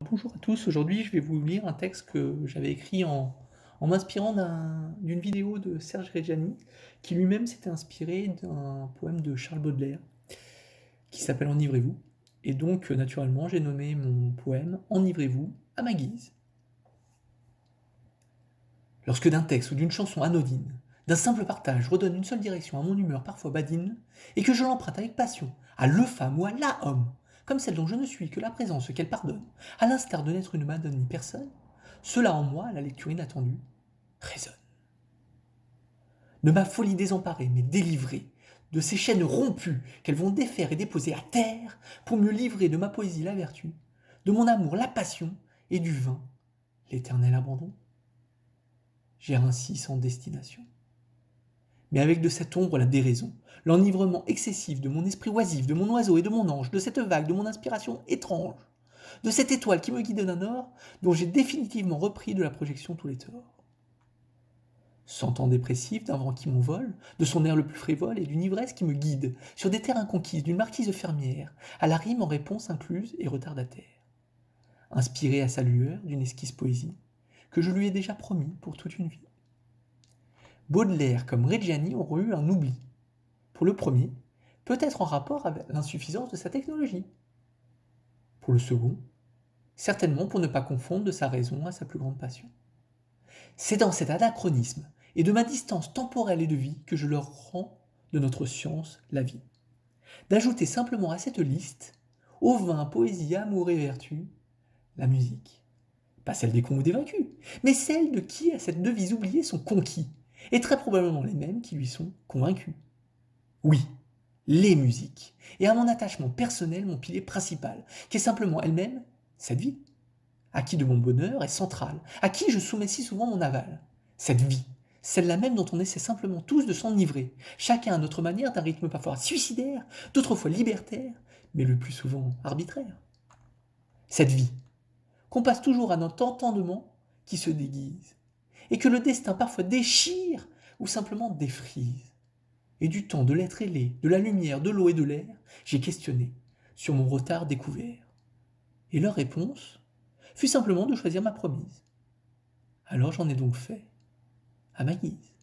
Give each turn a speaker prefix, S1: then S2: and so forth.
S1: Bonjour à tous, aujourd'hui je vais vous lire un texte que j'avais écrit en m'inspirant d'une vidéo de Serge Reggiani, qui lui-même s'était inspiré d'un poème de Charles Baudelaire, qui s'appelle Enivrez-vous. Et donc, naturellement, j'ai nommé mon poème Enivrez-vous à ma guise. Lorsque d'un texte ou d'une chanson anodine, d'un simple partage redonne une seule direction à mon humeur parfois badine, et que je l'emprunte avec passion à le femme ou à la homme, comme celle dont je ne suis que la présence qu'elle pardonne, à l'instar de n'être une madone ni personne, cela en moi, à la lecture inattendue, résonne. De ma folie désemparée, mais délivrée, de ces chaînes rompues qu'elles vont défaire et déposer à terre, pour mieux livrer de ma poésie la vertu, de mon amour la passion, et du vin l'éternel abandon. J'erre ainsi sans destination. Mais avec de cette ombre la déraison, l'enivrement excessif de mon esprit oisif, de mon oiseau et de mon ange, de cette vague, de mon inspiration étrange, de cette étoile qui me guide d'un or, dont j'ai définitivement repris de la projection tous les torts. Sentant dépressif d'un vent qui m'envole, de son air le plus frivole et d'une ivresse qui me guide, sur des terres inconquises d'une marquise fermière, à la rime en réponse incluse et retardataire. Inspiré à sa lueur d'une esquisse poésie, que je lui ai déjà promis pour toute une vie. Baudelaire comme Reggiani auront eu un oubli. Pour le premier, peut-être en rapport avec l'insuffisance de sa technologie. Pour le second, certainement pour ne pas confondre de sa raison à sa plus grande passion. C'est dans cet anachronisme et de ma distance temporelle et de vie que je leur rends de notre science la vie. D'ajouter simplement à cette liste, au vin, poésie, amour et vertu, la musique. Pas celle des cons ou des vaincus, mais celle de qui à cette devise oubliée sont conquis, et très probablement les mêmes qui lui sont convaincus. Oui, les musiques, et à mon attachement personnel mon pilier principal, qui est simplement elle-même cette vie, à qui de mon bonheur est centrale, à qui je soumets si souvent mon aval. Cette vie, celle-là même dont on essaie simplement tous de s'enivrer, chacun à notre manière d'un rythme parfois suicidaire, d'autres fois libertaire, mais le plus souvent arbitraire. Cette vie, qu'on passe toujours à notre entendement qui se déguise, et que le destin parfois déchire ou simplement défrise. Et du temps de l'être ailé, de la lumière, de l'eau et de l'air, j'ai questionné sur mon retard découvert. Et leur réponse fut simplement de choisir ma promise. Alors j'en ai donc fait à ma guise.